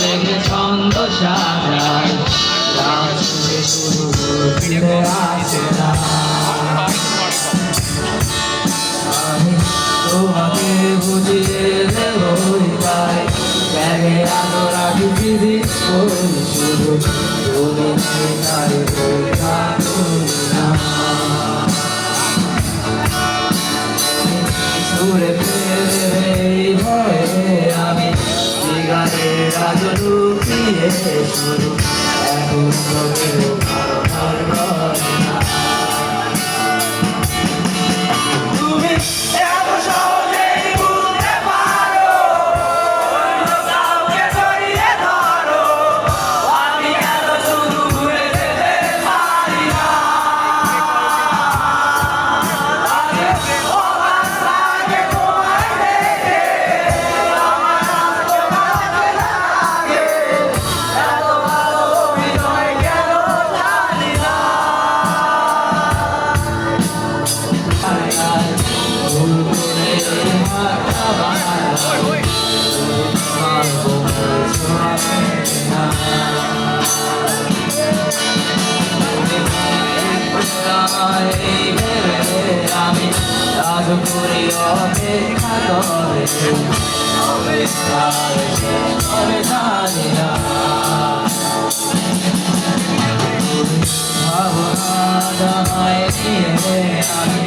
দেখে ছন্দ সাজায় রাত শুধু ফিরে আসে না আমি তোমাকে বুঝিয়ে দেবই তাই ব্যাগে আলো রাখি ফিজিট করি শুধু তুমি তাই পরীক্ষা করি না সুরে ফেলে এই ভয়ে আমি সিগারেট আজ লুকিয়ে শুরু এখন কেউ ধারণার করে না তুমি এত সহজেই বুঝতে পারো অন্য কাউকে জড়িয়ে ধরো আমি এত শুধু ভুলে যেতে পারি না আমি রাজপুরী অপেক্ষা করে অপেক্ষার শেষ জানি না ভাবনা জানায় নিয়ে আমি